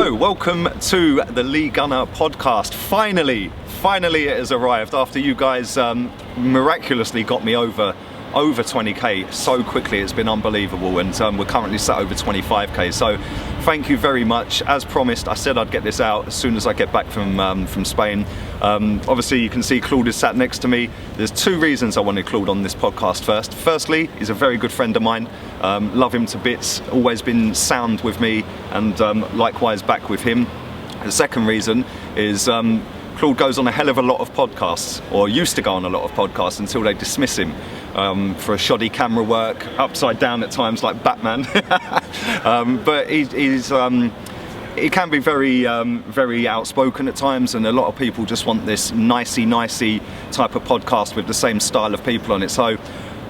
Hello, welcome to the Lee Gunner podcast. Finally it has arrived after you guys miraculously got me over 20k so quickly. It's been unbelievable, and we're currently sat over 25k, so thank you very much. As promised, I said I'd get this out as soon as I get back from Spain. Obviously you can see Claude is sat next to me. There's two reasons I wanted Claude on this podcast. Firstly, he's a very good friend of mine, love him to bits, always been sound with me, and likewise back with him. The second reason is Claude goes on a hell of a lot of podcasts, or used to go on a lot of podcasts, until they dismiss him for a shoddy camera work, upside down at times like Batman. But he can be very outspoken at times, and a lot of people just want this nicey type of podcast with the same style of people on it. So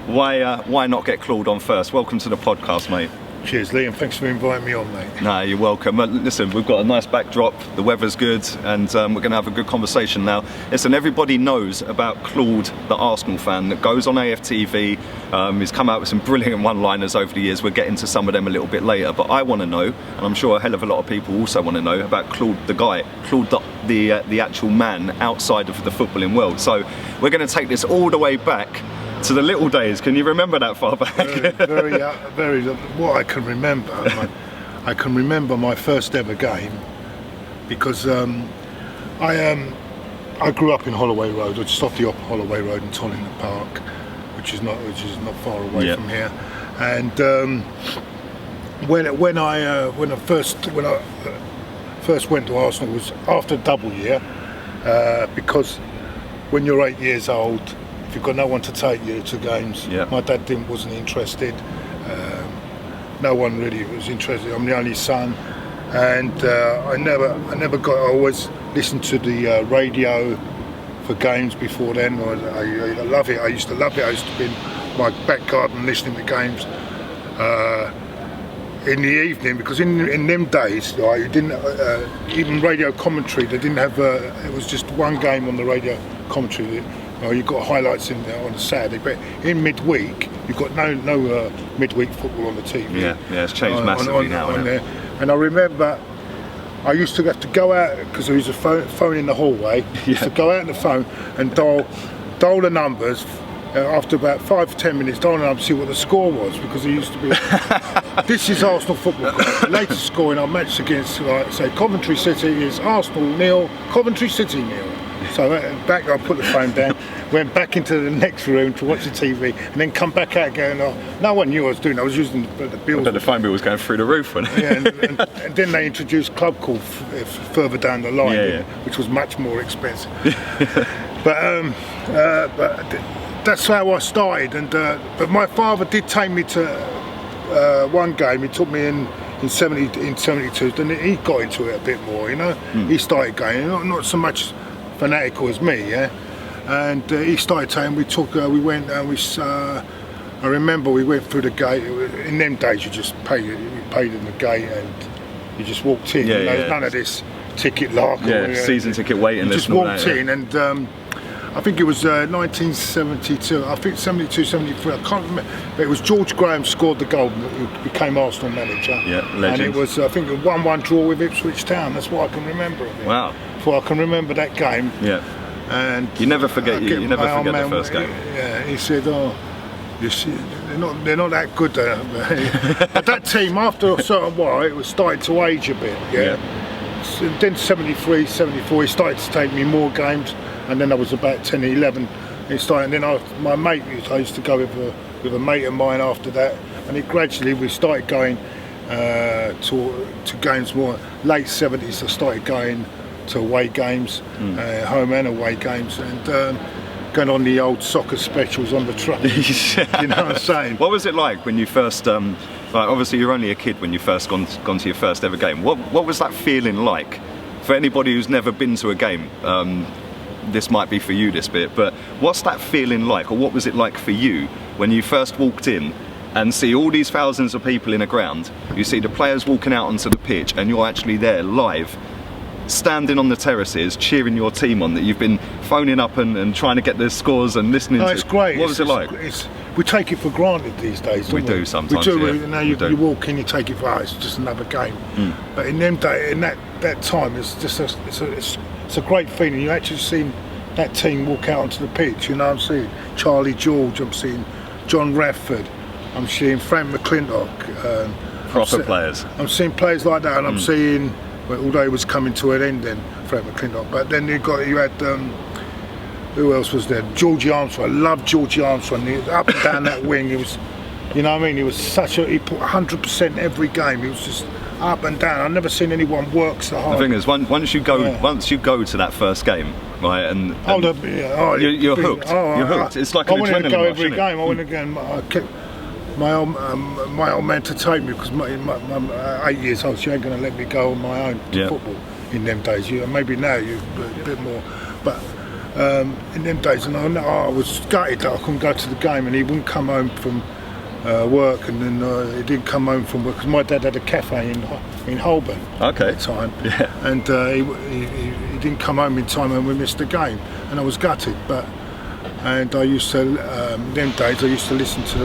why not get Claude on first? Welcome to the podcast, mate. Cheers, Lee, and thanks for inviting me on, mate. No, you're welcome. Listen, we've got a nice backdrop, the weather's good, and we're going to have a good conversation now. Listen, everybody knows about Claude, the Arsenal fan, that goes on AFTV. He's come out with some brilliant one-liners over the years. We'll get into some of them a little bit later, but I want to know, and I'm sure a hell of a lot of people also want to know, about Claude the guy, Claude the actual man outside of the footballing world. So we're going to take this all the way back to the little days. Can you remember that far back? Very. What I can remember, I can remember my first ever game, because I grew up in Holloway Road, or just off the Holloway Road in Tollingham Park, which is not far away from here. And when I first went to Arsenal was after double year, because when you're 8 years old, if you've got no one to take you to games, my dad wasn't interested. No one really was interested. I'm the only son, and I always listened to the radio for games before then. I love it. I used to love it. I used to be in my back garden listening to games in the evening, because in them days, you didn't even radio commentary. They didn't have. It was just one game on the radio commentary. You've got highlights in there on a Saturday, but in midweek you've got no midweek football on the TV. Yeah, it's changed massively now. And I remember I used to have to go out, because there was a phone in the hallway. I used to go out on the phone and dial the numbers. After about 5 to 10 minutes, dial the numbers, see what the score was, because it used to be. This is Arsenal Football Club. The latest score in our match against, say, Coventry City is Arsenal 0, Coventry City 0. So I put the phone down, went back into the next room to watch the TV, and then come back out again. No one knew what I was doing. I was using the bill. But the phone bill was going through the roof, wasn't it? Yeah, and then they introduced Club Call further down the line, which was much more expensive. But that's how I started. But my father did take me to one game. He took me in 72. Then he got into it a bit more. He started going, not so much fanatical as me, and he started saying, we went and I remember we went through the gate. In them days you just paid in the gate and you just walked in. None of this ticket lark. Season ticket waiting. You just walked in, and I think it was 1972, I think 72, 73, I can't remember, but it was George Graham scored the goal, who became Arsenal manager. Legend. And it was, I think, a 1-1 draw with Ipswich Town. That's what I can remember of it. Wow. So I can remember that game. Yeah. And you never forget the first game. Yeah, he said, you see, they're not that good. But that team, after a certain while, it was starting to age a bit. So then 73, 74, he started to take me more games. And then I was about 10, 11. And then my mate, I used to go with a mate of mine after that. And we started going to games more. Late 70s, I started going to away games, home and away games, and going on the old soccer specials on the train. You know what I'm saying? What was it like when you first, obviously you're only a kid when you first gone to your first ever game. What was that feeling like? For anybody who's never been to a game, this might be for you, this bit, but what's that feeling like, or what was it like for you when you first walked in and see all these thousands of people in a ground, you see the players walking out onto the pitch, and you're actually there live, standing on the terraces, cheering your team on, that you've been phoning up and trying to get the scores and listening to? It's great. What was it like? we take it for granted these days. Don't We do sometimes. We do. Yeah. Now you walk in, you take it for it's just another game. But in them in that time, it's just it's a great feeling. You actually seen that team walk out onto the pitch. You know, I'm seeing Charlie George, I'm seeing John Radford, I'm seeing Frank McClintock. Proper players. I'm seeing players like that, and I'm seeing, well, although it was coming to an end then, Frank McClintock. But then you had. Who else was there? Georgie Armstrong. I love Georgie Armstrong. He was up and down that wing. He was, you know what I mean? He was he put 100% every game. He was just up and down. I've never seen anyone work so hard. The thing is, once you go to that first game, right, and you're hooked. You're hooked. It's like an adrenaline rush. I wanted to go every game. I went again. I kept my old man to take me because my 8 years old. She ain't going to let me go on my own to football in them days. Maybe now you a bit more, but. In them days, and I was gutted that I couldn't go to the game, and he wouldn't come home from work, and then he didn't come home from work because my dad had a cafe in Holborn at the time, and he didn't come home in time, and we missed the game, and I was gutted. And I used to them days I used to listen to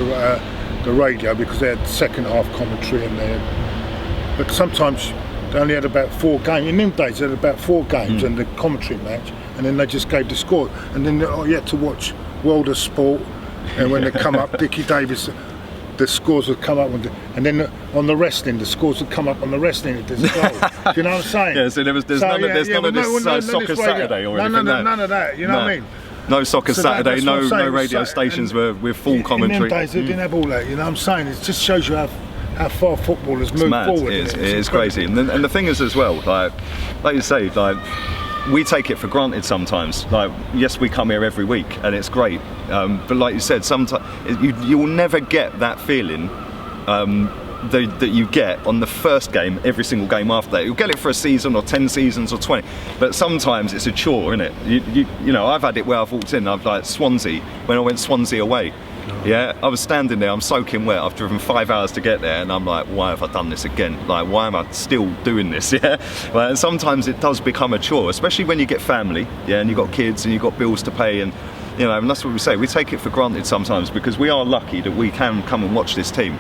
the radio because they had second half commentary, and but sometimes they only had about 4 games. In them days, they had about 4 games and the commentary match. And then they just gave the score, and then you had to watch World of Sport, and when they come up, Dickie Davis, the scores would come up, and then on the wrestling, the scores would come up on the wrestling as well. Do you know what I'm saying? Yeah, so there's none of this Soccer Saturday or anything. None of that. You know what I mean? No Soccer Saturday, no radio stations with full commentary. In them days, they didn't have all that. You know what I'm saying? It just shows you how far football has moved forward. It is crazy, and the thing is as well, like you say, we take it for granted sometimes. Like, yes, we come here every week and it's great, but like you said, sometimes you will never get that feeling that you get on the first game every single game after that. You'll get it for a season or 10 seasons or 20, but sometimes it's a chore, isn't it? You know, I've had it where I've walked in, I've like Swansea, when I went Swansea away. Yeah, I was standing there, I'm soaking wet, I've driven 5 hours to get there, and I'm like, why have I done this again? Like, why am I still doing this? Yeah, well, and sometimes it does become a chore, especially when you get family, and you've got kids and you've got bills to pay, and you know, and that's what we say, we take it for granted sometimes because we are lucky that we can come and watch this team.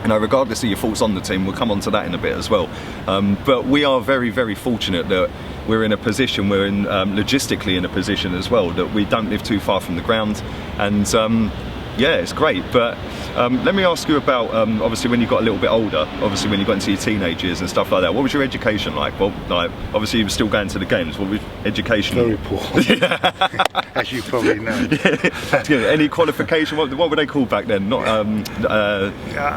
You know, regardless of your thoughts on the team, we'll come on to that in a bit as well. But we are very, very fortunate that we're in a position, we're in logistically in a position as well, that we don't live too far from the ground, and yeah, it's great. But let me ask you about, obviously when you got a little bit older, obviously when you got into your teenage years and stuff like that, what was your education like? Well, like, obviously you were still going to the games, what was education? Very poor, as you probably know. Any qualification, what were they called back then? Not,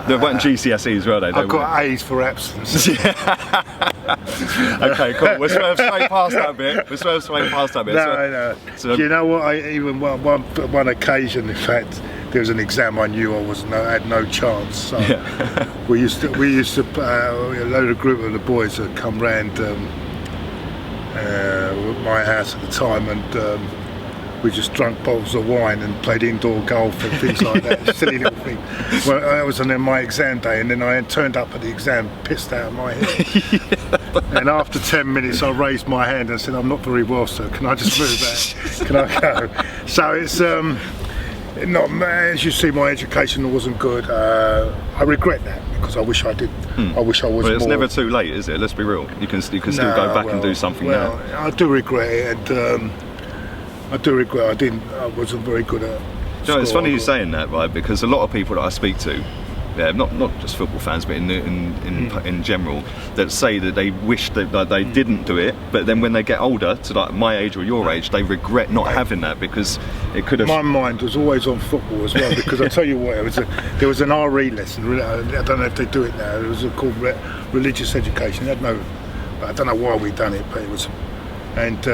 they weren't GCSEs, were they? I got A's for absence. Okay, cool, we'll swerve straight past that bit. No. So, do you know what, even one occasion, in fact, there was an exam I knew I had no chance. So we used to a group of the boys that come round my house at the time, and we just drank bottles of wine and played indoor golf and things like that. Silly little thing. Well, that was on my exam day, and then I turned up at the exam pissed out of my head. And after 10 minutes, I raised my hand and said, "I'm not very well, sir. Can I just move out? Can I go?" So it's not, as you see, my education wasn't good. I regret that because I wish I did. I wish I was. Well, it's more. Never too late, is it? Let's be real. You can still go back and do something now. I do regret it, and I do regret I wasn't very good at. No, it's funny you saying that, right? Because a lot of people that I speak to, not just football fans, but in general, that say that they wish that they didn't do it, but then when they get older, to like my age or your age, they regret not having that because it could have. My mind was always on football as well, because I tell you what, there was an RE lesson. I don't know if they do it now. It was called religious education. I don't know why we done it, but it was, and.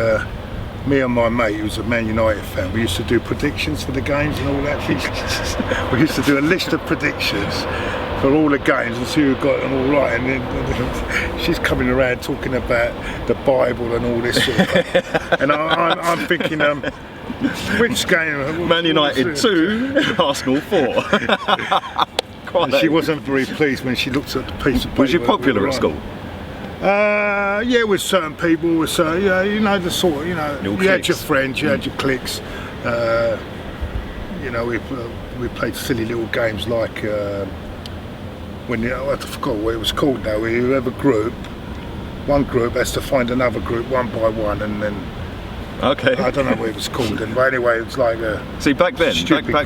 Me and my mate, who was a Man United fan, we used to do predictions for the games and all that. We used to do a list of predictions for all the games and see who got them all right. And then she's coming around talking about the Bible and all this sort of thing. And I'm thinking, which game? Man United 2, Arsenal 4. She wasn't very pleased when she looked at the piece of paper. Was you popular at school? Yeah, with certain people, you know, the sort of, you know, you had your friends, you had your cliques, you know, with we played silly little games like when I forgot what it was called now. We have a group. One group has to find another group one by one, and then. Okay. I don't know what it was called then, but anyway, it's like a. See, back then,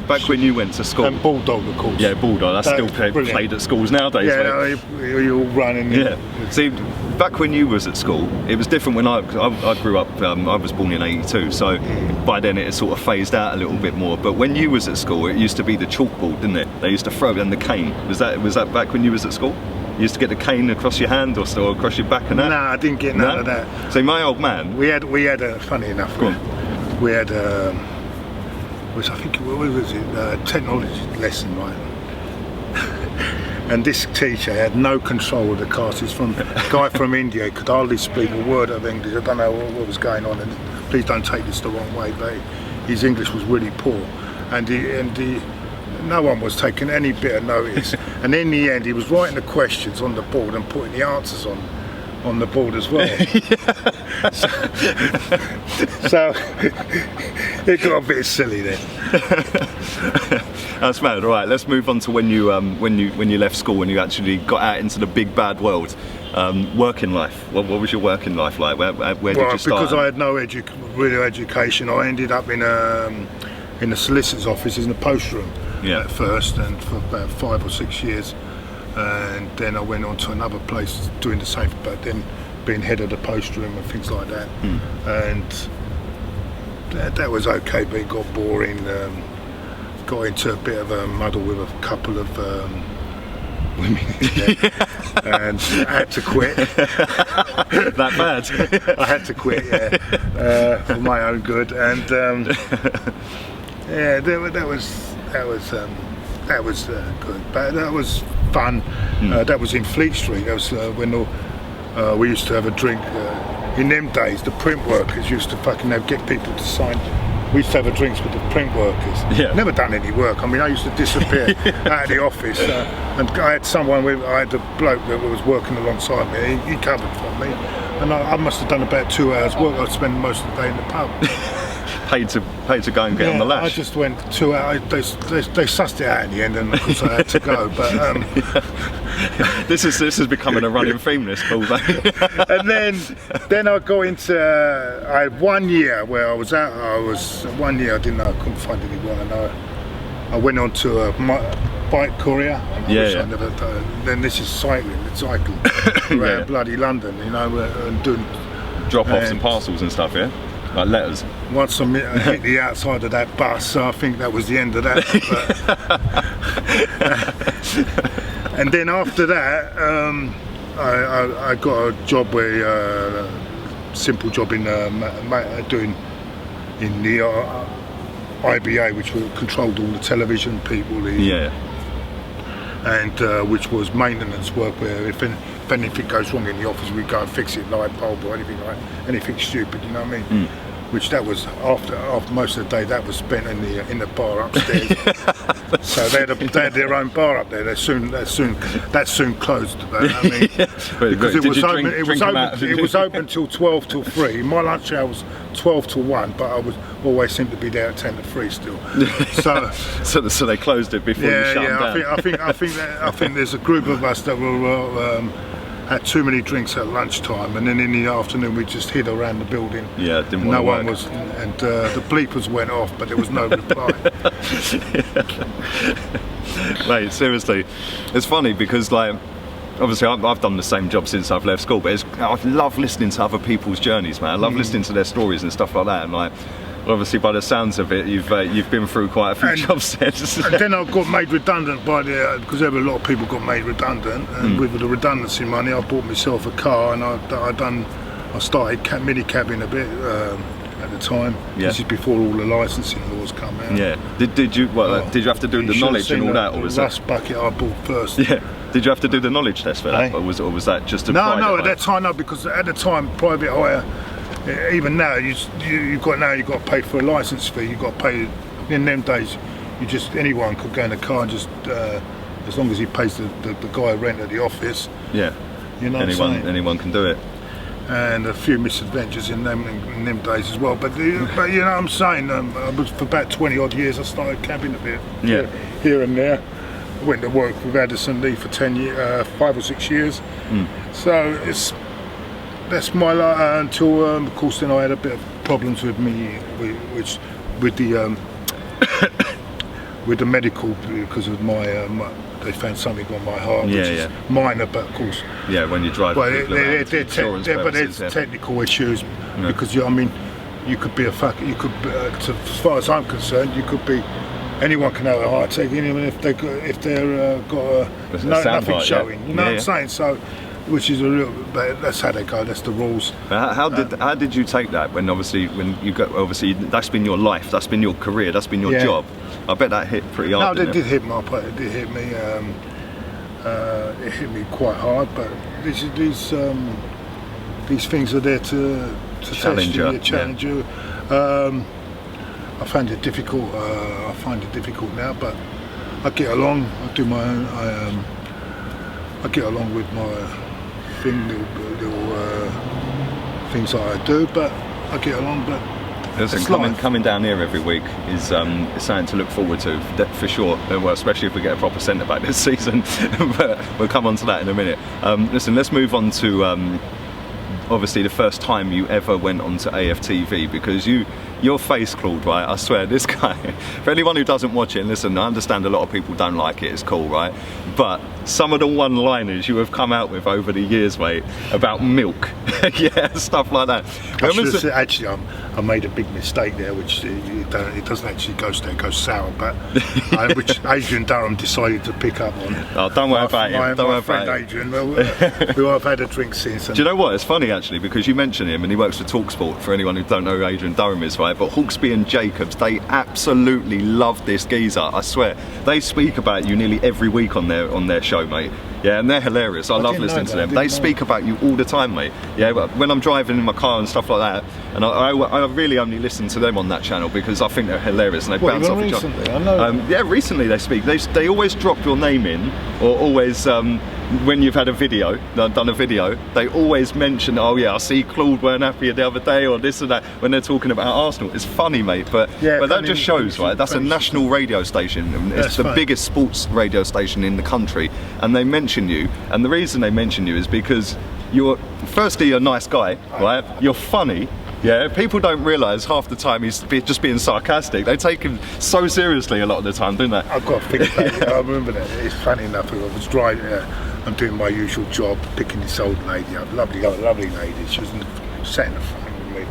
back when you went to school. And Bulldog, of course. Yeah, Bulldog. That's still played at schools nowadays. Yeah, no, you all running. Yeah. See, back when you was at school, it was different. When I grew up, I was born in '82, so by then it had sort of phased out a little bit more. But when you was at school, it used to be the chalkboard, didn't it? They used to throw it and the cane. Was that back when you was at school? You used to get the cane across your hand or across your back and that? No, I didn't get none of that. So my old man. We had a funny enough. We had which I think what was it? Technology lesson, right? And this teacher had no control of the class. He's from a guy from India. He could hardly speak a word of English. I don't know what was going on. And please don't take this the wrong way, but his English was really poor, and no one was taking any bit of notice. And in the end, he was writing the questions on the board and putting the answers on the board as well. so it got a bit silly then. That's mad. All right, let's move on to when you left school and you actually got out into the big bad world. Working life. What was your working life like? Where did you start? Because I had no real education, I ended up in the solicitor's office in the post room at first, and for about 5 or 6 years. And then I went on to another place doing the same, but then being head of the post room and things like that. And that was okay, but it got boring. Got into a bit of a muddle with a couple of women and I had to quit. That bad? I had to quit, for my own good. And that was good, but that was fun. That was in Fleet Street. That was when we used to have a drink. In them days, the print workers used to get people to sign. We used to have a drinks with the print workers. Never done any work. I mean, I used to disappear out of the office, and I had a bloke that was working alongside me. He covered for me, and I must have done about 2 hours work. I'd spend most of the day in the pub. Paid to go and get on the lash. I just went 2 hours. They sussed it out in the end, and of course I had to go. But this is becoming a running theme. This call, and then I got into. I had 1 year where I was out. 1 year I didn't know. I couldn't find any work. And I went on to a bike courier. Then this is cycling around bloody London, and doing drop-offs and parcels and stuff. Yeah. Like letters. Once I hit the outside of that bus, so I think that was the end of that. And then after that, I got a job simple job in doing in the IBA, which controlled all the television people. And which was maintenance work, where if anything goes wrong in the office, we go and fix it, light bulb or anything stupid, you know what I mean? Which that was after most of the day that was spent in the bar upstairs. So they had their own bar up there. That soon closed. But, I mean, because it was open till 12 till 3. My lunch hour was 12 till 1, but I was always seemed to be there at 10 to 3 still. So they closed it before you shut them down. I think there's a group of us that were. Had too many drinks at lunchtime, and then in the afternoon we just hid around the building. Didn't no want one to was, and the bleepers went off, but there was no reply. Mate, seriously, it's funny because obviously I've done the same job since I've left school, but I love listening to other people's journeys, man. I love listening to their stories and stuff like that, and obviously by the sounds of it, you've been through quite a few jobs there. And then I got made redundant because there were a lot of people got made redundant, and with the redundancy money, I bought myself a car, and I started mini cabbing a bit at the time. This is before all the licensing laws come out. Did you have to do the knowledge and all that, or was rust bucket I bought first? Did you have to do the knowledge test for that, or was that just a private No, at that time no, because at the time private hire. Even now, you've got to pay for a license fee. You've got to pay. In them days, anyone could go in a car and just as long as he pays the guy rent at the office. Anyone can do it. and a few misadventures in them days as well. But you know what I'm saying, I was, for about 20 odd years I started cabbing a bit here and there. I went to work with Addison Lee for 5 or 6 years. So that's my life until of course then I had a bit of problems with me with the medical because of my they found something on my heart, which is minor, but of course. Yeah, when you drive. But there's technical issues because I mean, you could be as far as I'm concerned, you could be. Anyone can have a heart attack, even if they're got nothing showing. You know what I'm saying? So, which is a real. But that's how they go. That's the rules. How did you take that when you got that's been your life, that's been your career, that's been your job? I bet that hit pretty hard. No, it did hit me. It did hit me. It hit me quite hard. But these things are there to challenge you. I find it difficult. I find it difficult now, but I get along. I do my own. I get along with my little things that I do, but I get along. But listen, coming down here every week is something to look forward to for sure. Well, especially if we get a proper centre back this season. But we'll come on to that in a minute. Listen, let's move on to obviously the first time you ever went onto AFTV, because your face, Claude, right? I swear, this guy, for anyone who doesn't watch it, and listen, I understand a lot of people don't like it, it's cool, right? But some of the one-liners you have come out with over the years, mate, about milk, stuff like that. Actually, I made a big mistake there, which it doesn't actually go sour, but which Adrian Durham decided to pick up on. Oh, don't worry about it. My friend Adrian, who I've had a drink since. Do you know what? It's funny actually, because you mentioned him, and he works for talkSPORT. For anyone who don't know who Adrian Durham is, right? But Hawksby and Jacobs, they absolutely love this geezer. I swear, they speak about you nearly every week on their show, mate. Yeah, and they're hilarious. I love listening to them. They speak about you all the time, mate. Yeah, when I'm driving in my car and stuff like that, and I really only listen to them on that channel because I think they're hilarious and they bounce off each other. I know. Yeah, recently they speak. They always drop your name in, or always when you've had done a video, they always mention, oh yeah, I see Claude weren't happy the other day, or this and that, when they're talking about Arsenal. It's funny, mate, but that just shows, right? That's a national radio station. It's the biggest sports radio station in the country, and they mention you. And the reason they mention you is because you're a nice guy, right? You're funny. Yeah, people don't realise half the time he's just being sarcastic. They take him so seriously a lot of the time, don't they? I've got to think about it. I remember that. It's funny enough. I was driving. I'm doing my usual job, picking this old lady up. Lovely lady. She was sat in the front with me.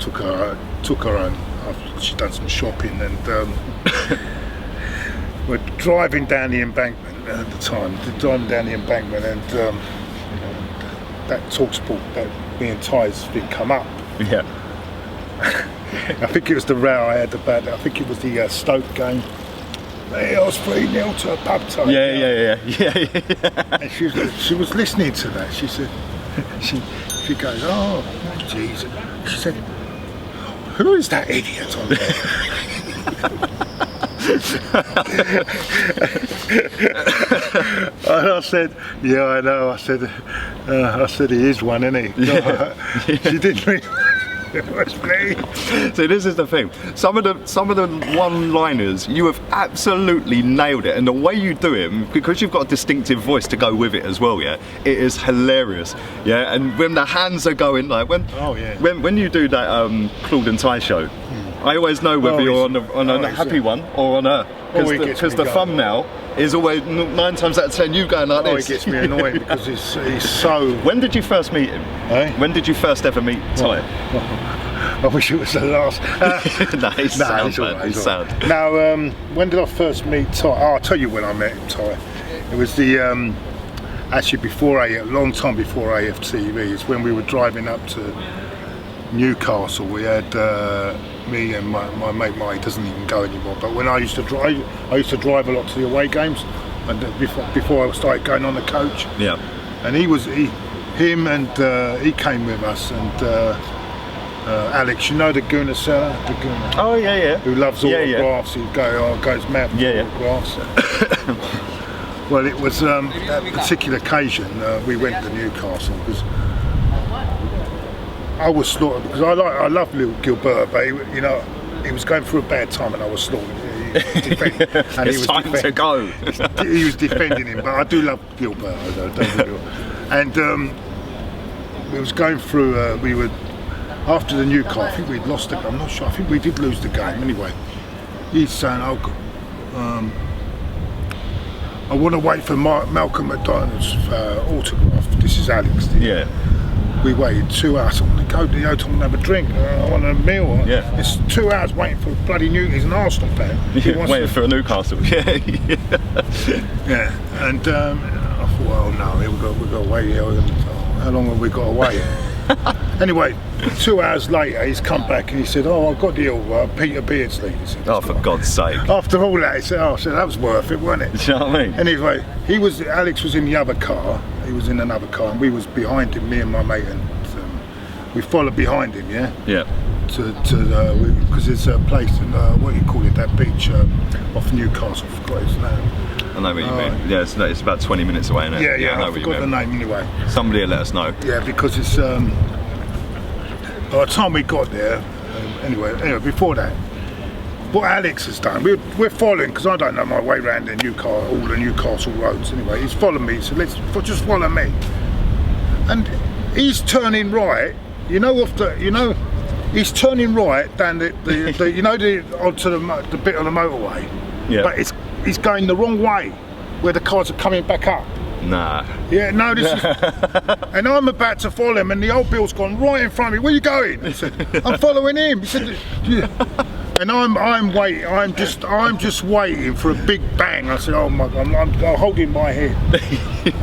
Took her on. She'd done some shopping, and we're driving down the embankment at the time. Driving down the embankment, and that talkSPORT, that me and Ty's thing come up. Yeah. I think it was the row I had about. I think it was the Stoke game. I was 3-0 to a pub tie. Yeah. And she was listening to that. She said, she goes, oh, Jesus. She said, who is that idiot on there? And I said, yeah, I know. I said he is one, isn't he? No, she didn't mean. It was me. So this is the thing. Some of the one-liners, you have absolutely nailed it, and the way you do it, because you've got a distinctive voice to go with it as well. Yeah, it is hilarious. Yeah, and when the hands are going, like when you do that Claude and Ty show, I always know whether you're on a happy one or on a, because the thumbnail is always 9 times out of 10 you going like this. It gets me annoying because he's so. When did you first meet him? When did you first ever meet Ty? I wish it was the last. He's sound, man. He's sound. Now, when did I first meet Ty? Oh, I'll tell you when I met him, Ty. It was the actually a long time before AFTV. It's when we were driving up to Newcastle. We had me and my mate Mike. He doesn't even go anymore. But when I used to drive a lot to the away games, and before I started going on the coach. Yeah. And he came with us, and Alex, you know the Gooner seller, Oh yeah. who loves autographs. He goes mad for autographs. Well, it was that particular occasion we went to Newcastle because I was slaughtered because I love little Gilbert, but he was going through a bad time, and I was slaughtered. It's time to go. He was defending him, but I do love Gilbert. And we was going through. We were after the Newcastle. I think we'd lost it. I'm not sure. I think we did lose the game anyway. He's saying, I want to wait for Malcolm McDonald's autograph. This is Alex. Yeah. We waited 2 hours. I want to go to the hotel and have a drink. I want a meal. Yeah. It's 2 hours waiting for bloody Newcastle. He's an Arsenal fan. Waiting for a Newcastle. Yeah. Yeah. And I thought, well, no, we've got to wait here. How long have we got to wait? Anyway, 2 hours later, he's come back and he said, "Oh, I've got the Peter Beardsley." He said, oh, for God's sake! After all that, he said, "Oh, so that was worth it, wasn't it?" Do you know what I mean? Anyway, Alex was in the other car. He was in another car, and we was behind him, me and my mate, and we followed behind him. Yeah. Yeah. Because there's a place in what do you call it? That beach off Newcastle. I forgot his name. I know what you mean. Yeah, it's about 20 minutes away, isn't it? Yeah, I know I forgot the name anyway. Somebody will let us know. Yeah, because it's by the time we got there, anyway, before that, what Alex has done, we're following, because I don't know my way around all the Newcastle roads. Anyway, he's following me. He said, just follow me. And he's turning right. He's turning right down onto the bit on the motorway. Yeah. But he's going the wrong way, where the cars are coming back up. Nah. Yeah, no, this is... And I'm about to follow him, and the old Bill's gone right in front of me. Where are you going? He said, I'm following him. He said, yeah. And I'm waiting. I'm just waiting for a big bang. I said, oh my God, I'm holding my head.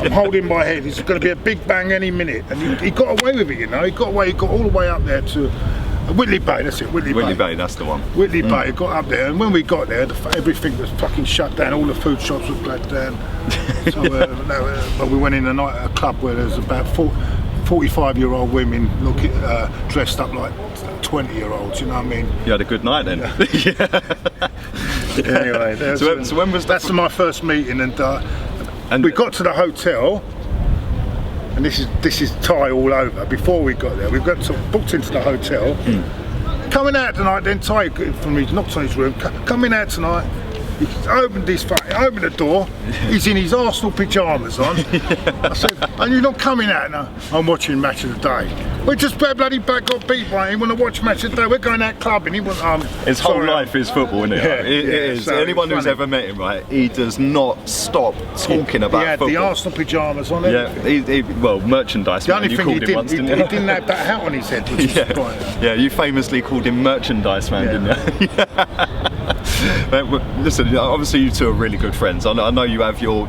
I'm holding my head. It's going to be a big bang any minute. And he got away with it, He got away. He got all the way up there to Whitley Bay. That's it. Whitley Bay. That's the one. Whitley Bay. Got up there, and when we got there, everything was fucking shut down. All the food shops were blacked down. So, but we went in a club where there's about 45-year-old women dressed up like 20-year-olds. You know what I mean? You had a good night then. Anyway, so when was that's my first meeting, and we got to the hotel. And this is Thai all over. Before we got there, we got booked into the hotel. Coming out tonight, then Thai from me knocked on his room. Coming out tonight. He opened the door. He's in his Arsenal pyjamas on. I said, "And you're not coming out now?" "I'm watching Match of the Day." "We just bloody back got beat by him. Want to watch Match of the Day? We're going out clubbing." He went, his whole life is football, isn't it? Yeah, it is. So anyone who's ever met him, right? He does not stop talking about football. He had the Arsenal pyjamas on. Yeah. Well, merchandise. The only you thing called him once, didn't you? He didn't have that hat on his head. Which is quite, yeah. You famously called him merchandise man, didn't you? Listen, obviously you two are really good friends. I know you have your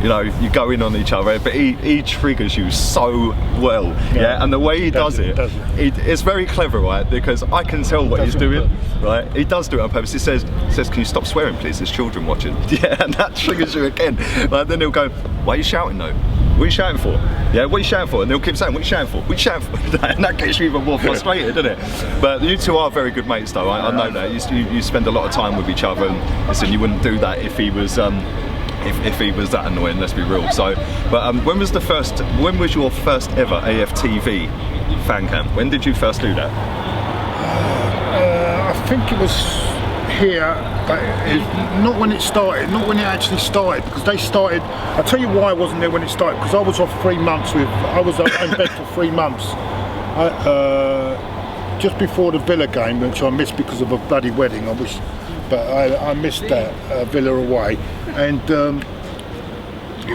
you go in on each other, but he triggers you so well. Yeah, and the way he does it, it's very clever, right? Because I can tell what he's doing. Right, he does do it on purpose. He says, "Can you stop swearing, please? There's children watching." Yeah, and that triggers you again. Like, then he'll go, "Why are you shouting though? What are you shouting for? Yeah, what are you shouting for?" And they'll keep saying, "What are you shouting for? What are you shouting for?" And that gets you even more frustrated, doesn't it? But you two are very good mates, though. I know that you spend a lot of time with each other. And listen, you wouldn't do that if he was if he was that annoying. Let's be real. So, but when was your first ever AFTV fan camp? When did you first do that? I think it was here, but not when it started, not when it actually started, because they started. I'll tell you why I wasn't there when it started, because I was off 3 months I was in bed for 3 months. Just before the Villa game, which I missed because of a bloody wedding, but I missed that Villa away, and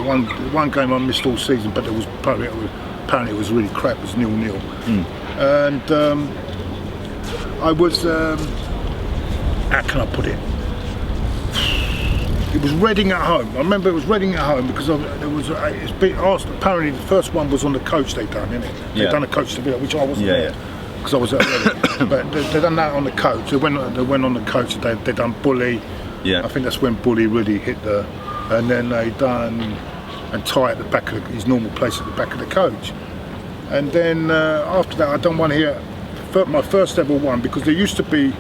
one game I missed all season, but apparently it was really crap. It was 0-0, and I was. How can I put it? It was Reading at home. I remember it was Reading at home because it's been asked. Apparently, the first one was on the coach they done, innit? They done a coach to Villa, which I wasn't there because I was at Reading. But they done that on the coach. They went on the coach. They done Bully. Yeah. I think that's when Bully really hit and then they done and Ty at the back of his normal place at the back of the coach. And then after that, I done one here, my first ever one, because there used to be.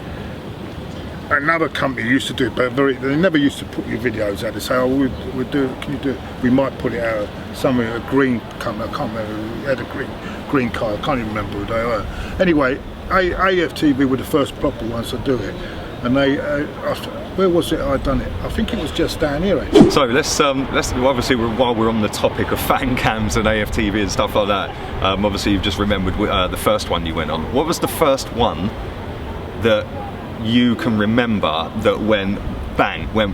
another company used to do it, but they never used to put your videos out. They say, oh, we'll do it, can you do it? We might put it out somewhere, a green company, I can't remember, we had a green card, I can't even remember who they were. Anyway, AFTV were the first proper ones to do it. And they, where was it I'd done it? I think it was just down here actually. So let's obviously while we're on the topic of fan cams and AFTV and stuff like that, obviously you've just remembered the first one you went on. What was the first one that you can remember that went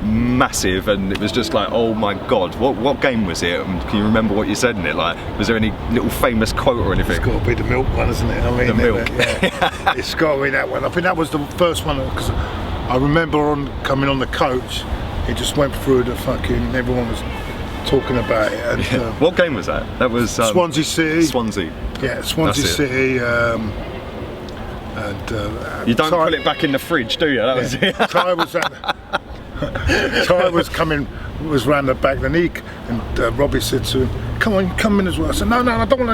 massive and it was just like, oh my god, what game was it? And can you remember what you said in it? Like, was there any little famous quote or anything? It's got to be the milk one, isn't it? I mean, the milk. Yeah. It's got to be that one. I think that was the first one because I remember coming on the coach, it just went through the fucking, everyone was talking about it. And, yeah. What game was that? That was Swansea City. Swansea. Yeah, Swansea City. You don't put it back in the fridge, do you? That was it. Ty was round the back, then and Robbie said to him, come in as well. I said, no, I don't want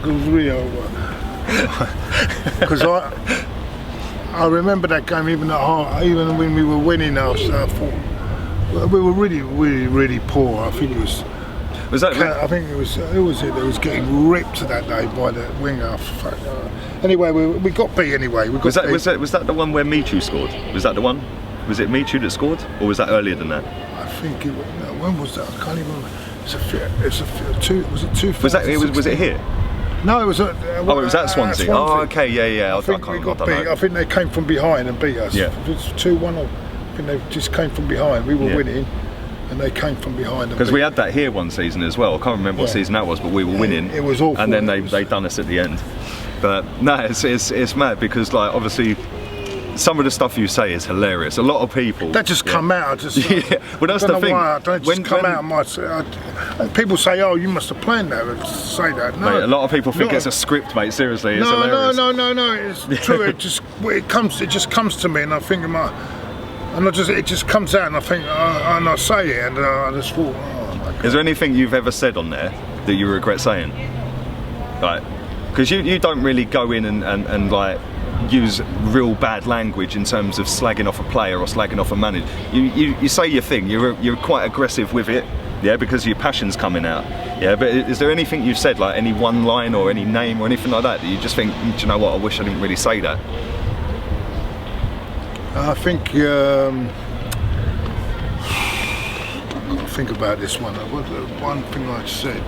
to, because I remember that game even when we were winning, I thought, we were really poor. I think it was. Was that? I think it was. Who was it that was getting ripped that day by the Wenger? Anyway, we got beat anyway. Was that the one where Michu scored? Was that the one? Was it Michu that scored, or was that earlier than that? I think it was. No, when was that? I can't even remember. Was it 2016? Was it here? No, it was. It was at Swansea. Oh, okay, yeah. I think we got beat. I think they came from behind and beat us. Yeah. It was 2-1. I think they just came from behind. We were winning. And they came from behind. Because we had that here one season as well. I can't remember what season that was, but we were winning. It was awful. And then they done us at the end. But no, it's mad because like obviously some of the stuff you say is hilarious. A lot of people that just come out. Just well, that's the thing. Why. Don't just come out of my. People say, "Oh, you must have planned that." Say that. No, mate, a lot of people think it's a script, mate. Seriously, it's hilarious. No. It's true. It just comes to me, and I think it just comes out, and I think, and I say it, and I just thought, oh my God. Is there anything you've ever said on there that you regret saying? Like, because you don't really go in and like use real bad language in terms of slagging off a player or slagging off a manager. You say your thing. You're quite aggressive with it, yeah, because your passion's coming out, yeah. But is there anything you've said, like any one line or any name or anything like that you just think, do you know what? I wish I didn't really say that. I think think about this one. One thing I said.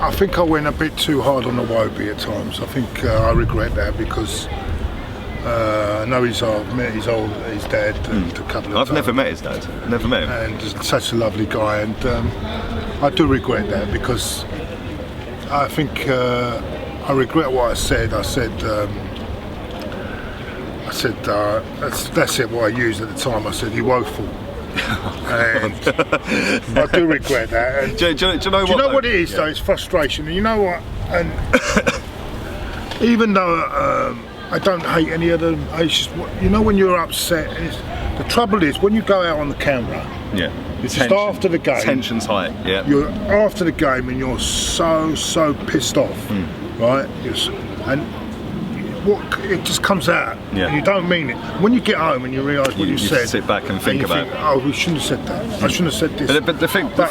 I think I went a bit too hard on the Wobie at times. I think I regret that because I know I've met his dad a couple of times. I've never met his dad. Never met him. And he's such a lovely guy, and I do regret that because I think I regret what I said. I said that's it. What I used at the time. I said you're woeful. And I do regret that. And do you know what it is though? It's frustration. And you know what? And even though I don't hate any of them, it's just, you know, when you're upset. The trouble is when you go out on the camera. Yeah. It's just after the game. Tension's high. Yeah. You're after the game and you're so pissed off, right? It just comes out, and you don't mean it. When you get home and you realise what you said, sit back and think about it. Oh, we shouldn't have said that. I shouldn't have said this. But the thing is,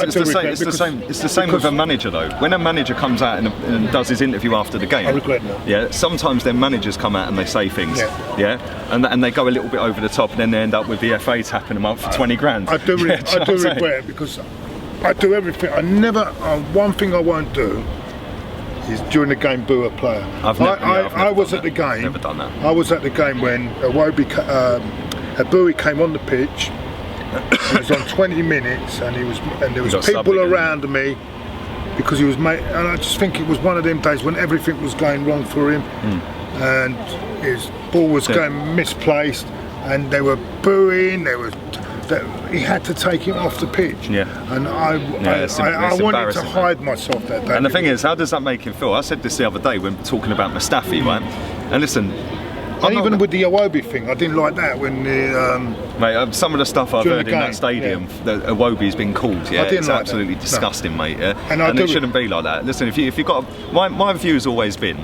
it's the same with a manager though. When a manager comes out and does his interview after the game, I regret that. Yeah, sometimes their managers come out and they say things, and they go a little bit over the top, and then they end up with the FA tapping them up for 20 grand. I do regret it because I do everything. One thing I won't do is during the game boo a player. I was at the game. Never done that. I was at the game when Abui came on the pitch. He was on 20 minutes, and there was people around me because he was and I just think it was one of them days when everything was going wrong for him, and his ball was going misplaced, and they were booing. He had to take him off the pitch, and I wanted to hide myself that day. And the thing is, how does that make him feel? I said this the other day when talking about Mustafi, right? And listen, even with the Iwobi thing, I didn't like that when mate, some of the stuff I've heard in that stadium, that Iwobi's been called, it's like absolutely disgusting, mate. And it shouldn't be like that. Listen, if you got my view has always been,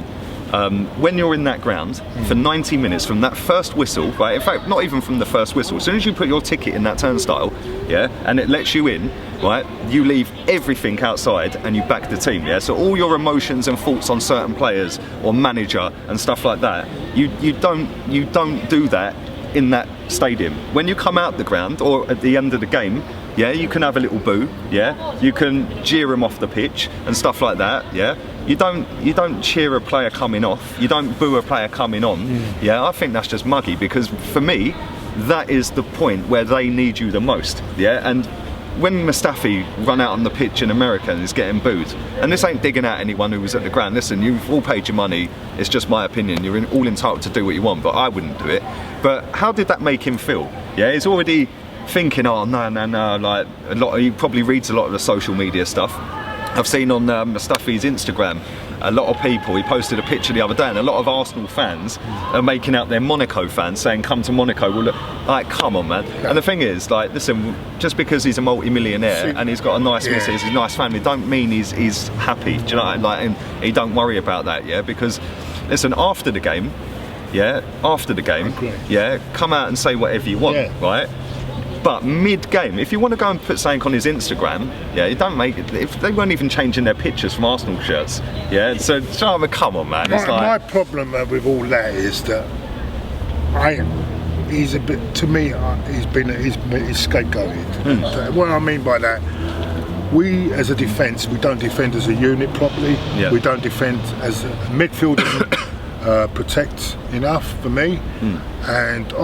when you're in that ground for 90 minutes from that first whistle, right? In fact, not even from the first whistle. As soon as you put your ticket in that turnstile, yeah, and it lets you in, right? You leave everything outside and you back the team, yeah. So all your emotions and thoughts on certain players or manager and stuff like that, you don't do that in that stadium. When you come out the ground or at the end of the game, yeah, you can have a little boo, yeah, you can jeer them off the pitch and stuff like that, yeah. You don't cheer a player coming off, you don't boo a player coming on, yeah. I think that's just muggy, because for me, that is the point where they need you the most, yeah. And when Mustafi run out on the pitch in America and is getting booed, and this ain't digging out anyone who was at the ground, listen, you've all paid your money, it's just my opinion, you're all entitled to do what you want, but I wouldn't do it. But how did that make him feel? Yeah, he's already thinking, oh no, like he probably reads a lot of the social media stuff. I've seen on Mustafi's Instagram a lot of people, he posted a picture the other day, and a lot of Arsenal fans are making out their Monaco fans, saying come to Monaco. Well, look, like, come on, man. And the thing is, like, listen, just because he's a multi-millionaire and he's got a nice missus, a nice family, don't mean he's happy, do you know, like, and he don't worry about that, yeah. Because listen, after the game, yeah, come out and say whatever you want, right? But mid-game, if you want to go and put something on his Instagram, yeah, you don't make it. If they weren't even changing their pictures from Arsenal shirts, yeah. So come on, man. It's my problem with all that is that he's a bit. To me, he's scapegoated. And, what I mean by that, we as a defence, we don't defend as a unit properly. Yeah. We don't defend as a midfield. Protect enough for me, and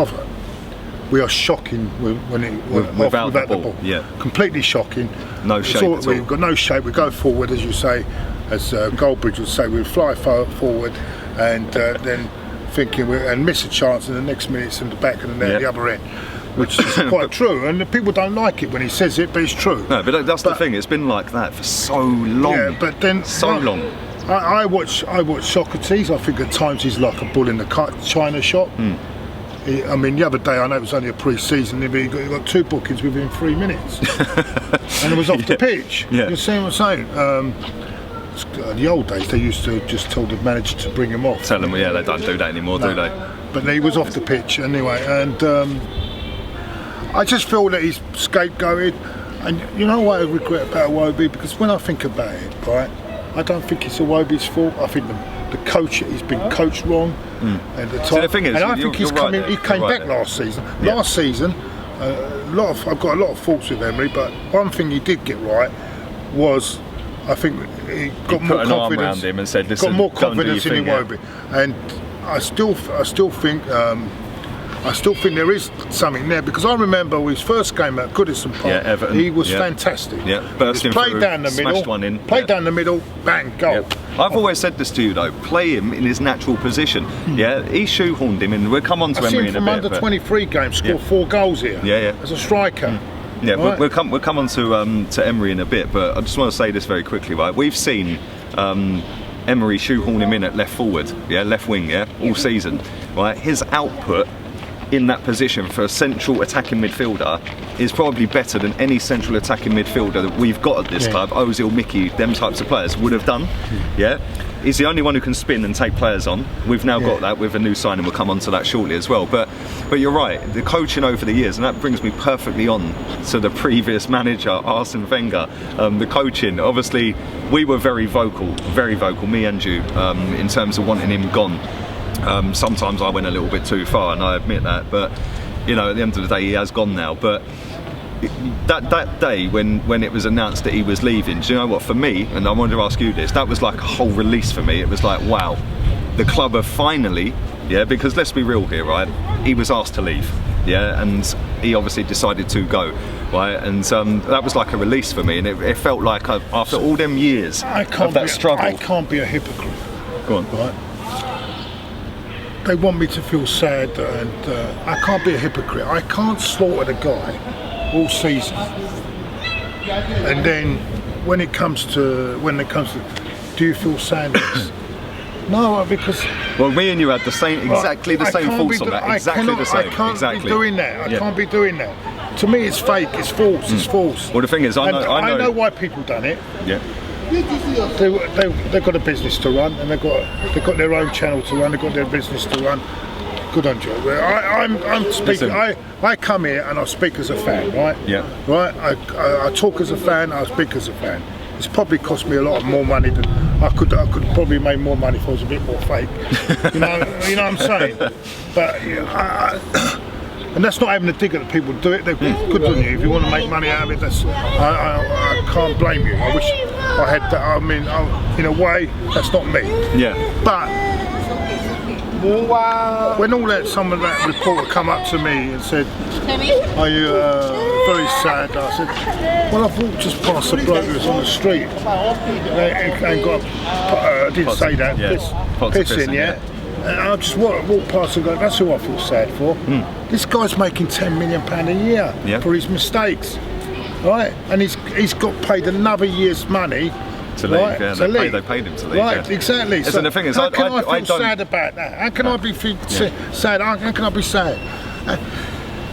we are shocking without the ball. Yeah, completely shocking. No shape at all. We've got no shape. We go forward, as you say, as Goldbridge would say, we fly forward, and then thinking and miss a chance in the next minutes in the back and then the other end, which is quite true. And the people don't like it when he says it, but it's true. No, but that's the thing. It's been like that for so long. Yeah, but then so long. I watch Socrates. I think at times he's like a bull in the china shop. I mean, the other day, I know it was only a pre-season, he got 2 bookings within 3 minutes, and it was off the pitch. Yeah. You see what I'm saying? The old days, they used to just tell the manager to bring him off. Tell them, yeah, they don't do that anymore, do they? But he was off the pitch anyway, and I just feel that he's scapegoated. And you know what I regret about Iwobi? Because when I think about it, right, I don't think it's Iwobi's fault. I think the coach, he's been coached wrong at the time. So the thing is, and I think he came back last season. Yeah. Last season, I've got a lot of faults with Emery, but one thing he did get right was, I think he got more confidence. Arm around him and said, listen, got more confidence in Iwobi, and I still think there is something there, because I remember his first game at Goodison Park, Everton, he was fantastic. Yeah, bursting played through, down the middle, one in. Played down the middle, bang, goal. I've always said this to you though, play him in his natural position. Yeah, he shoehorned him in. We'll come on to Emery in a bit. I've seen from under 23 games score 4 goals here. As a striker. Yeah, right. we'll come on to Emery in a bit, but I just want to say this very quickly, right? We've seen Emery shoehorn him in at left forward, left wing, all season, right? His output in that position for a central attacking midfielder is probably better than any central attacking midfielder that we've got at this club. Ozil, Mickey, them types of players would have done. He's the only one who can spin and take players on. We've now got that with a new signing. We'll come on to that shortly as well. But you're right, the coaching over the years, and that brings me perfectly on to the previous manager, Arsene Wenger. The coaching, obviously, we were very vocal, me and you, in terms of wanting him gone. Sometimes I went a little bit too far, and I admit that, but you know, at the end of the day, he has gone now. But that day when it was announced that he was leaving, do you know what, for me, and I wanted to ask you this, that was like a whole release for me. It was like, wow, the club have finally, because let's be real here, right, he was asked to leave, and he obviously decided to go, right, and that was like a release for me, and it felt like after all them years of that struggle. I can't be a hypocrite. Go on. Right? They want me to feel sad, and I can't be a hypocrite. I can't slaughter the guy all season, and then when it comes to, do you feel sadness? No, because well, me and you had the same, exactly the same thoughts on that. Exactly the same. I can't be doing that. I can't be doing that. To me, it's fake. It's false. It's false. Well, the thing is, I know why people done it. they've got a business to run, and they've got their own channel to run. They've got their business to run. Good on Joe. I'm speaking. I come here and I speak as a fan, right? Yeah. Right. I talk as a fan. I speak as a fan. It's probably cost me a lot more money than I could probably make more money if I was a bit more fake. You know what I'm saying? But and that's not having a dig at the people who do it. They're good on you. If you want to make money out of it, I can't blame you. I wish I had that. I mean, in a way, that's not me. Yeah. But when some of that reporter come up to me and said, "Are you very sad?" I said, "Well, I've walked just past a bloke who was on the street and got I didn't say that, pissing, yeah. And I just walked past and go, that's who I feel sad for. This guy's making £10 million a year for his mistakes, right? And he's got paid another year's money to leave. Right? Yeah, they paid him to leave. Right, exactly. So the thing is, how can I feel sad about that? How can I be sad? How can I be sad?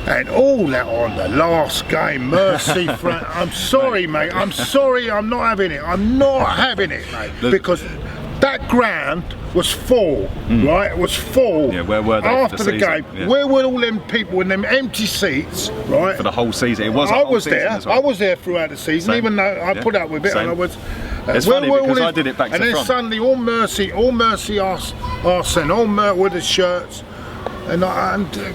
And all that on the last game, mercy, I'm sorry, mate. I'm sorry. I'm not having it. I'm not having it, mate. Because that ground was full, right? It was full. Yeah, where were they after the game? Yeah. Where were all them people in them empty seats, right? For the whole season. It was. I was there. I was there throughout the season, even though I put up with it. And I was. It's funny because I did it back to front. And then suddenly, all mercy, us, and all with the shirts. And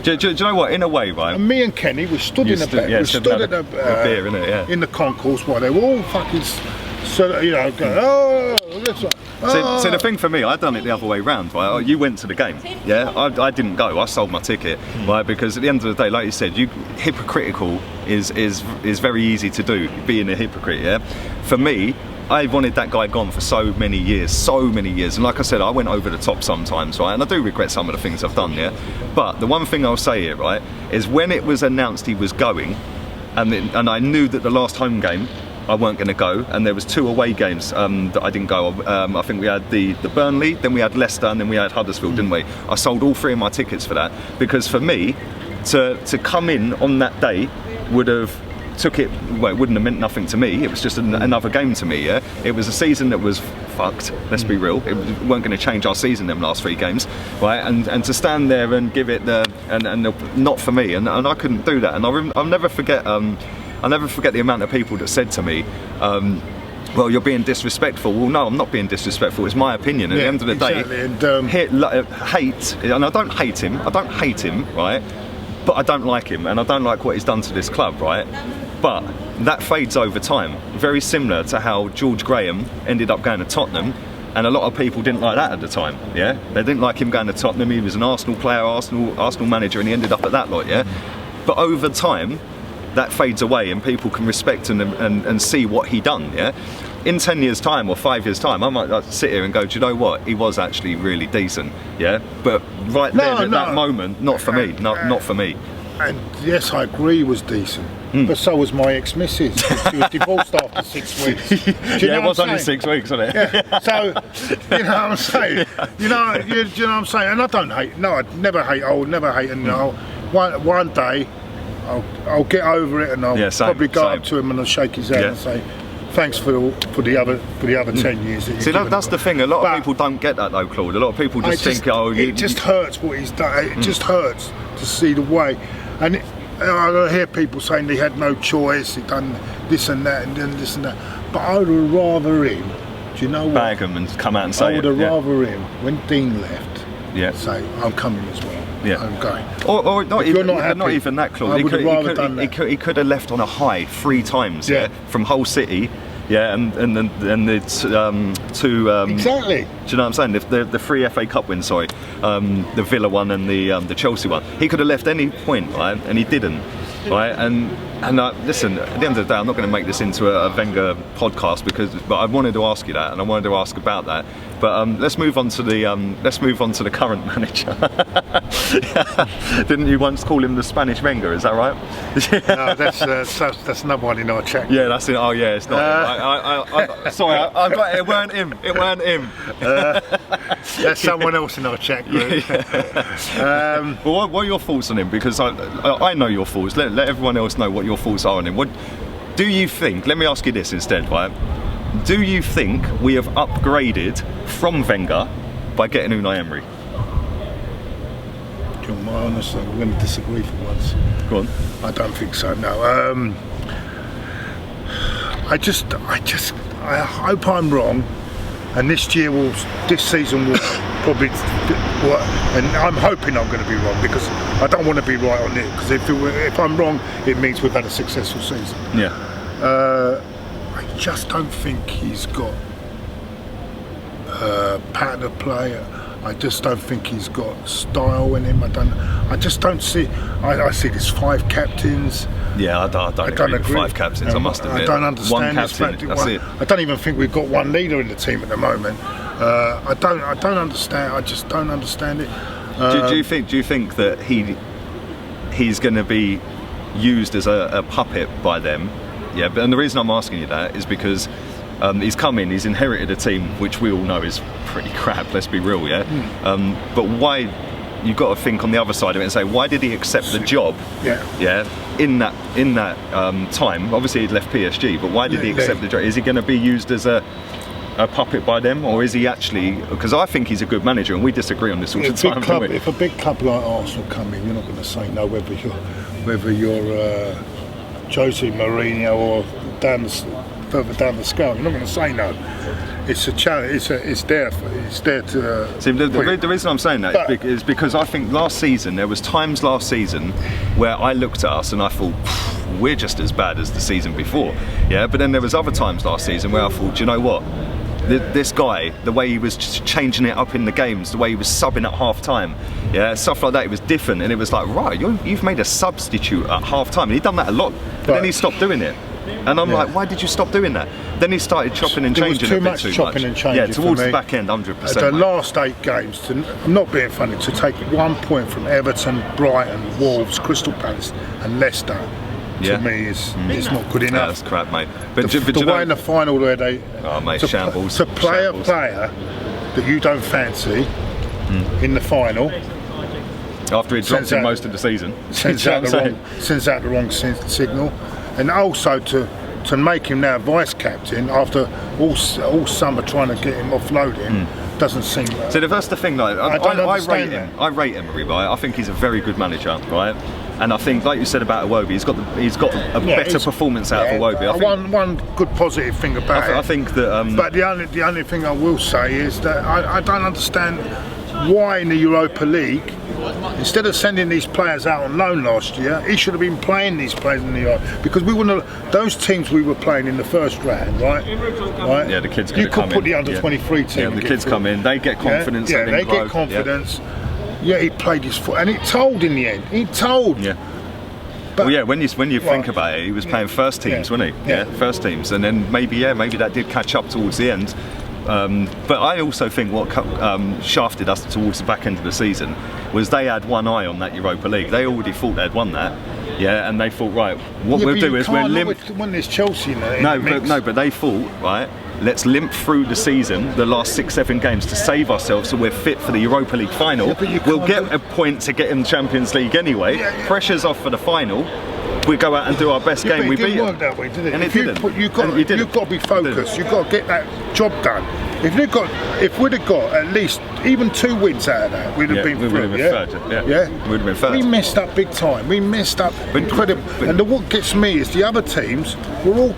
do you know what? In a way, right? And me and Kenny, we stood in the back. We stood at the beer, in the concourse while they were all fucking, going, oh, this one. So the thing for me, I'd done it the other way round, right? You went to the game, yeah? I didn't go. I sold my ticket, right? Because at the end of the day, like you said, hypocritical is very easy to do, being a hypocrite, yeah? For me, I wanted that guy gone for so many years, and like I said, I went over the top sometimes, right? And I do regret some of the things I've done, yeah? But the one thing I'll say here, right, is when it was announced he was going, and I knew that the last home game I weren't going to go, and there was 2 away games that I didn't go. I think we had the Burnley, then we had Leicester, and then we had Huddersfield, didn't we? I sold all 3 of my tickets for that, because for me, to come in on that day would have it wouldn't have meant nothing to me. It was just another game to me, yeah? It was a season that was fucked, let's be real. It weren't going to change our season them last 3 games, right? And to stand there and give it not for me, and I couldn't do that. And I'll never forget the amount of people that said to me, well, you're being disrespectful. Well, no, I'm not being disrespectful. It's my opinion. At the end of the day, hate, and I don't hate him, right? But I don't like him, and I don't like what he's done to this club, right? But that fades over time. Very similar to how George Graham ended up going to Tottenham, and a lot of people didn't like that at the time, yeah? They didn't like him going to Tottenham. He was an Arsenal player, Arsenal manager, and he ended up at that lot, yeah? But over time, that fades away, and people can respect and see what he done, yeah? In 10 years' time or 5 years' time, I might sit here and go, do you know what? He was actually really decent, yeah? But right then, at that moment, not for me, not for me. And yes, I agree he was decent, but so was my ex-missus. She was divorced after 6 weeks. It was only 6 weeks, wasn't it? Yeah. So, you know what I'm saying? You know what I'm saying? And I don't hate, no, I'd never hate, I would never hate, and one day, I'll get over it, and I'll probably go up to him and I'll shake his hand and say, thanks for the other 10 years. See, that's the thing. A lot of people don't get that though, Claude. A lot of people just think, it just hurts what he's done. It just hurts to see the way. And I hear people saying he had no choice. He done this and that and then this and that. But I would have rather him. Do you know what? Bag him and come out and say I would have rather him when Dean left. Yeah. Say I'm coming as well. Yeah. I'm going. Or not even that, Claude. He could have left on a high 3 times. Yeah. From Hull City. Yeah, and the 2. Exactly. Do you know what I'm saying? The 3 FA Cup wins. Sorry, the Villa one and the Chelsea one. He could have left any point, right? And he didn't, right? And listen. At the end of the day, I'm not going to make this into a Wenger podcast but I wanted to ask you that, and I wanted to ask about that. But let's move on to the current manager. Didn't you once call him the Spanish Wenger? Is that right? No, that's another one in our chat. Yeah, that's it. Oh yeah, it's not. Sorry, I got it. It weren't him. It weren't him. That's someone else in our chat group. Well, what are your thoughts on him? Because I know your thoughts. Let everyone else know what your thoughts are on him. What do you think? Let me ask you this instead, right? Do you think we have upgraded from Wenger by getting Unai Emery? My honest, I'm going to disagree for once. Go on. I don't think so. No. I hope I'm wrong, and this season will probably. And I'm hoping I'm going to be wrong, because I don't want to be right on it. Because if I'm wrong, it means we've had a successful season. Yeah. I just don't think he's got a pattern of play. I just don't think he's got style in him. I just don't see. I see there's 5 captains. Yeah, I don't agree with 5 captains. I must admit. I don't understand. One captain. That's it. I don't even think we've got one leader in the team at the moment. I don't understand. I just don't understand it. Do you think that he's going to be used as a puppet by them? Yeah, and the reason I'm asking you that is because he's come in, he's inherited a team which we all know is pretty crap, let's be real, yeah? But why, you've got to think on the other side of it and say, why did he accept the job? Yeah, in that time? Obviously he'd left PSG, but why did he accept the job? Is he going to be used as a puppet by them, or is he actually, because I think he's a good manager, and we disagree on this all the time, don't we? If a big club like Arsenal come in, you're not going to say no, whether you're Jose Mourinho or further down the scale. You're not going to say no. It's a challenge. It's there to. See, the reason I'm saying that is because I think there was times last season where I looked at us and I thought, we're just as bad as the season before. Yeah, but then there was other times last season where I thought, do you know what? This guy, the way he was just changing it up in the games, the way he was subbing at half time, yeah, stuff like that, it was different, and it was like, right, you've made a substitute at half time, and he'd done that a lot, but then he stopped doing it. And I'm like, why did you stop doing that? Then he started chopping and changing a bit too much. Chopping and changing. Yeah, towards the back end, 100%. The last 8 games, I'm not being funny, to take 1 point from Everton, Brighton, Wolves, Crystal Palace, and Leicester. To me, is not good enough. Yeah, that's crap, mate. But the way in the final where they shambles. To play a player that you don't fancy in the final, after he dropped in most of the season, sends out the wrong signal, and also to make him now vice captain after all summer trying to get him offloading. Doesn't seem right. So that's the thing, like, I rate Emery, right? I think he's a very good manager, right? And I think, like you said about Iwobi, he's got a better performance out of Iwobi. One good positive thing about it. I think that. But the only thing I will say is that I don't understand why in the Europa League, instead of sending these players out on loan last year, he should have been playing these players in the Europa, because we wouldn't have, those teams we were playing in the first round, right? Yeah, the kids. You could put the under-23 team. Yeah, the kids come in, they get confidence. Yeah, they get confidence. Yeah, he played his foot, and it told in the end. It told. Yeah. But when you think about it, he was playing first teams, wasn't he? Yeah, first teams, and then maybe that did catch up towards the end. But I also think what shafted us towards the back end of the season was they had one eye on that Europa League. They already thought they'd won that, and they thought, right, what we'll do is we'll limp. When there's Chelsea in there. But they thought, right, let's limp through the season, the last 6-7 games, to save ourselves so we're fit for the Europa League final. We'll get a point to get in the Champions League anyway. Pressure's off for the final. We go out and do our best game. We beat it. It didn't work that way, did it? And you've got to be focused. You've got to get that job done. If we'd have got at least even 2 wins out of that, we'd have been through. We'd have been third. Yeah, we'd have been third. We messed up big time. We messed up incredible. And what gets me is the other teams were all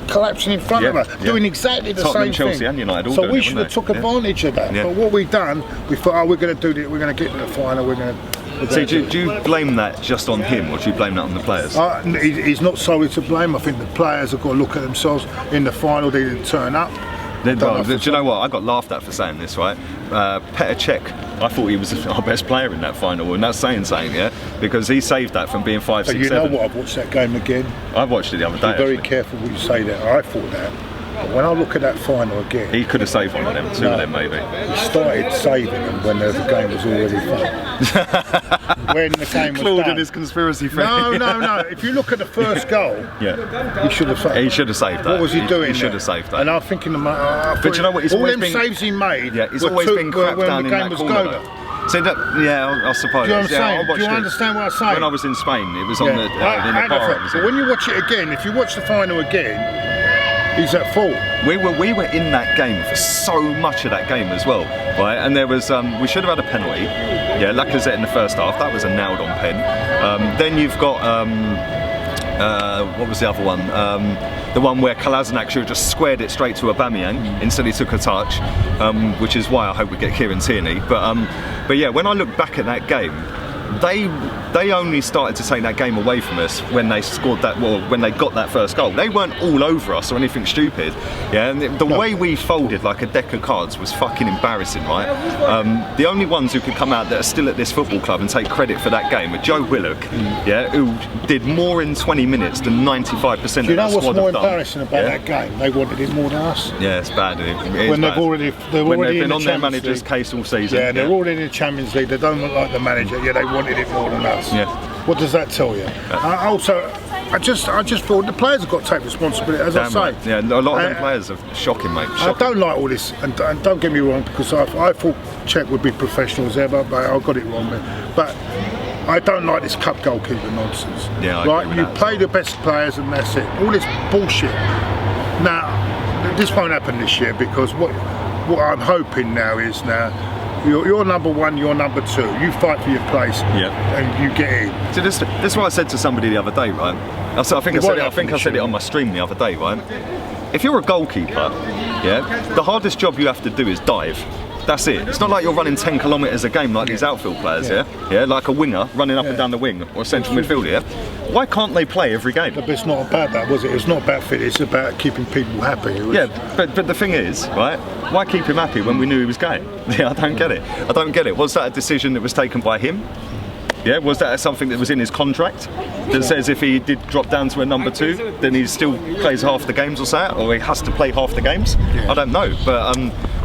collapsing in front of us, doing exactly the Tottenham, same Chelsea thing. And United, so we should have took advantage of that. But what we've done, we thought, we're going to do this. We're going to get to the final. We're going to. So do you blame that just on him, or do you blame that on the players? He's not solely to blame. I think the players have got to look at themselves. In the final, they didn't turn up. Do you know what? I got laughed at for saying this, right? Petr Cech, I thought he was our best player in that final, and that's saying something, yeah? Because he saved that from being 5, 6, 7. You know what? I've watched that game again. I watched it the other day. Be very careful when you say that. I thought that. But when I look at that final again, he could have saved one of them, two of them maybe. He started saving them when the game was already fun. When the game was Claude done. and his conspiracy theory. No. If you look at the first goal, he should have saved. He should have saved that. What was he doing? He should have saved that. And I'm thinking, but you know what? All them saves he made. Yeah, he's always been crapped down in that corner. So I suppose. Do you know what I'm saying? Do you understand what I'm saying? When I was in Spain, it was on the in the bar. But when you watch it again, if you watch the final again, he's at fault. We were in that game for so much of that game as well, right? And there was we should have had a penalty. Yeah, Lacazette in the first half. That was a nailed-on pen. Then you've got what was the other one? The one where Kolasinac should have just squared it straight to Aubameyang. Instead he took a touch, which is why I hope we get Kieran Tierney. But yeah, when I look back at that game, they only started to take that game away from us when they scored that, well, when they got that first goal. They weren't all over us or anything stupid. Yeah, and the way we folded like a deck of cards was fucking embarrassing, right? The only ones who could come out that are still at this football club and take credit for that game are Joe Willock, yeah, who did more in 20 minutes than 95% of that squad have done. Do you know what's more embarrassing about that game? They wanted it more than us. Yeah, it's bad. When they've already been on their manager's case all season. Yeah, they're already in the Champions League. They don't look like the manager. Yeah, they wanted it more than us. Yeah. What does that tell you? Also, I just feel the players have got to take responsibility, as I say. Right. Yeah, a lot of them players are shocking, mate. Shocking. I don't like all this, and don't get me wrong, because I thought Czech would be professional as ever, but I got it wrong, man. But I don't like this cup goalkeeper nonsense. Yeah, right? You play the best players, and that's it. All this bullshit. Now, this won't happen this year, because what I'm hoping now is you're number one, you're number two. You fight for your place, and you get in. So this is what I said to somebody the other day, right? I think I said it on my stream the other day, right? If you're a goalkeeper, yeah, the hardest job you have to do is dive. That's it. It's not like you're running 10 kilometres a game like these outfield players, yeah, like a winger running up and down the wing or a central midfielder. Yeah? Why can't they play every game? But it's not about that, was it? It's not about fit. It's about keeping people happy. Yeah, but the thing is, right? Why keep him happy when we knew he was going? Yeah, I don't get it. I don't get it. Was that a decision that was taken by him? Yeah, was that something that was in his contract that says if he did drop down to a number two, then he still plays half the games or so, or he has to play half the games? I don't know, but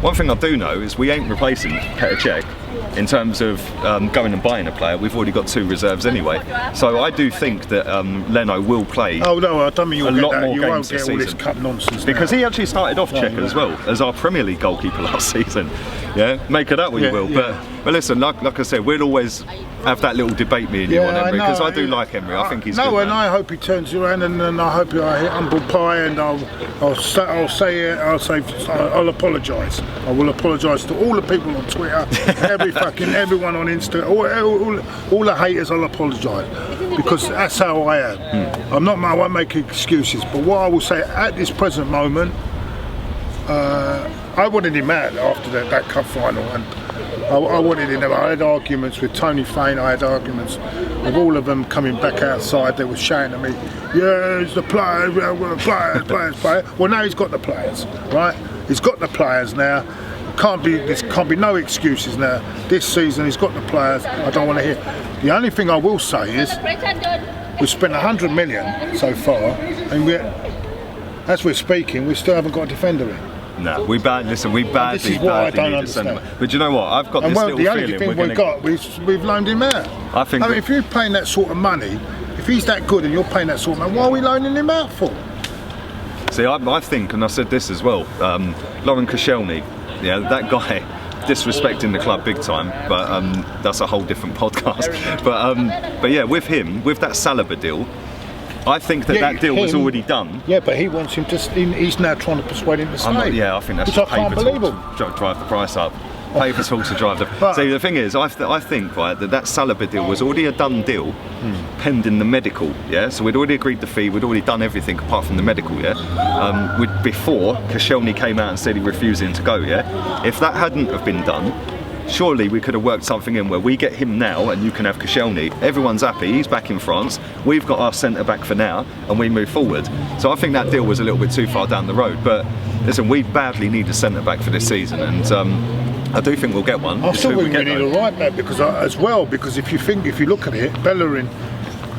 one thing I do know is we ain't replacing Petr Cech in terms of going and buying a player. We've already got 2 reserves anyway, so I do think that Leno will play. Oh no, I don't mean you'll a lot more you games won't this get all season. this cup nonsense because now. he actually started off Cech as well as our Premier League goalkeeper last season. Yeah, make of that what you will. But listen, like I said, we'll always have that little debate me and you on Emery, because I do like Emery. I think he's good. And I hope he turns around, and I hope I hit humble pie, and I'll apologise. I will apologise to all the people on Twitter, everyone on Insta, all the haters. I'll apologise, because that's how I am. I won't make excuses, but what I will say at this present moment, I wanted him out after that cup final, and I wanted him. I had arguments with Tony Fain. I had arguments with all of them coming back outside. They were shouting at me, "Yeah, it's the players, players." Well, now he's got the players, right? He's got the players now. There can't be no excuses now. This season he's got the players. I don't want to hear. The only thing I will say is we've spent 100 million so far, and as we're speaking, we still haven't got a defender in. No, we badly this is what I don't understand. But you know what? I've got this little the only feeling thing we've loaned him out. I mean, if you're paying that sort of money, if he's that good and you're paying that sort of money, why are we loaning him out for? See, I think, and I said this as well, Lauren Koscielny, yeah, that guy disrespecting the club big time, but that's a whole different podcast. But yeah, with him, with that Saliba deal, I think that deal was already done. Yeah, but he wants him to. He's now trying to persuade him to stay. I think that's just paper talk to drive the price up. Paper talk to drive the. See, the thing is, I think right that Saliba deal was already a done deal, pending the medical. Yeah, so we'd already agreed the fee. We'd already done everything apart from the medical. Yeah, before Koscielny came out and said he refusing to go. Yeah, if that hadn't have been done, surely we could have worked something in where we get him now and you can have Koscielny. Everyone's happy, he's back in France, we've got our centre back for now and we move forward. So I think that deal was a little bit too far down the road, but listen, we badly need a centre back for this season, and I do think we'll get one. I still think we need a right back because if you look at it, Bellerin,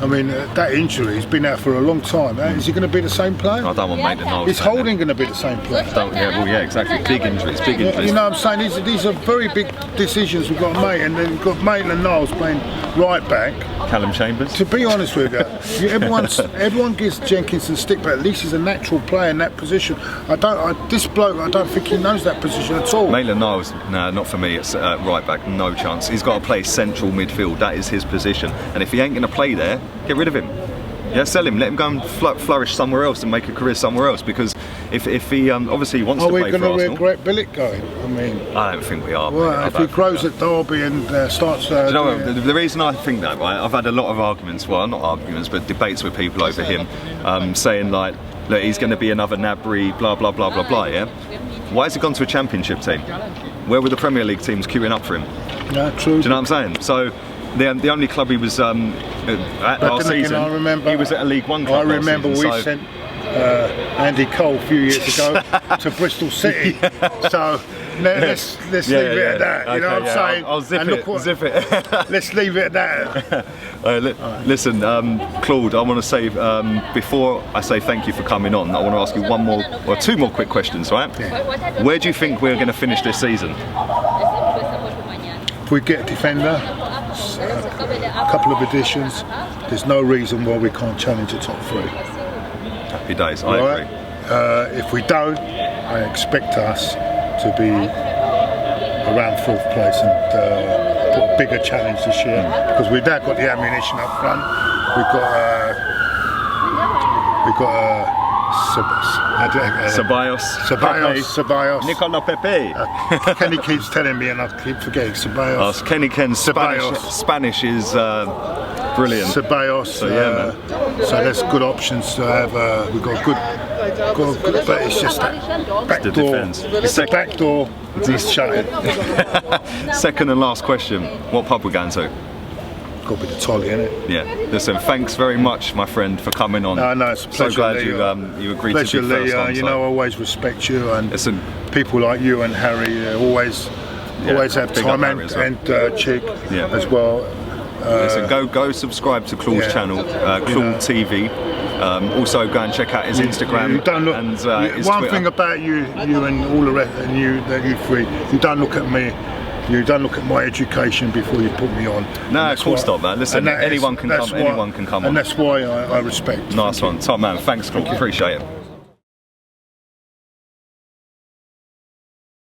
I mean, that injury, he's been out for a long time. Is he going to be the same player? I don't want Maitland-Niles. Is Holding going to be the same player? Yeah, exactly. Big injuries. You know what I'm saying? These are very big decisions we've got to make, and then we've got Maitland-Niles playing right back. Callum Chambers. To be honest with you, everyone gives Jenkins a stick, but at least he's a natural player in that position. This bloke, I don't think he knows that position at all. Maitland-Niles, no, not for me. It's right back, no chance. He's got to play central midfield. That is his position, and if he ain't going to play there, get rid of him. Yeah, sell him. Let him go and flourish somewhere else and make a career somewhere else. Because if he obviously he wants to play for Arsenal. Are we going to regret Billet going? I mean, I don't think we are. Well, if he grows at Derby and starts. Do you know what, the reason I think that, right? I've had a lot of arguments, well, not arguments, but debates with people over him, saying like, look, he's going to be another Nabry, blah blah blah blah blah. Yeah. Why has he gone to a Championship team? Where were the Premier League teams queuing up for him? Yeah, true. Do you know what I'm saying? So. The only club he was at last season, I remember, he was at a League One club. I remember last season, we sent Andy Cole a few years ago to Bristol City. So let's leave it at that. You know what I'm saying? I'll zip it. Let's leave it at that. Listen, Claude, I want to say before I say thank you for coming on, I want to ask you one more or two more quick questions, right? Yeah. Where do you think we're going to finish this season? If we get a defender, a couple of additions, there's no reason why we can't challenge the top 3. Happy days, I agree. If we don't, I expect us to be around 4th place and put a bigger challenge this year, because we've now got the ammunition up front. We've got Ceballos. Nicola Pepe. Kenny keeps telling me and I keep forgetting Ceballos. Kenny Ken's Spanish is brilliant. Ceballos. So yeah, man. So there's good options to have. We've got good, but it's just that back door. It's the back door. It's shutting. Second and last question. What pub we're going to? Got to be the Tolly, innit? Yeah. Listen, thanks very much, my friend, for coming on. No, it's a pleasure. So glad you agreed to be first on. You know, I always respect you, and people like you and Harry always have time and Chick as well. Listen, go subscribe to Claude's channel, Claude TV. Also, go and check out his Instagram. You don't look, and his one Twitter. thing about you and all the rest, and you three, you don't look at me. You don't look at my education before you put me on. No, of course not, man. Listen, anyone can come on. And that's why I respect. Nice one. Top man, thanks, Claude. Appreciate it.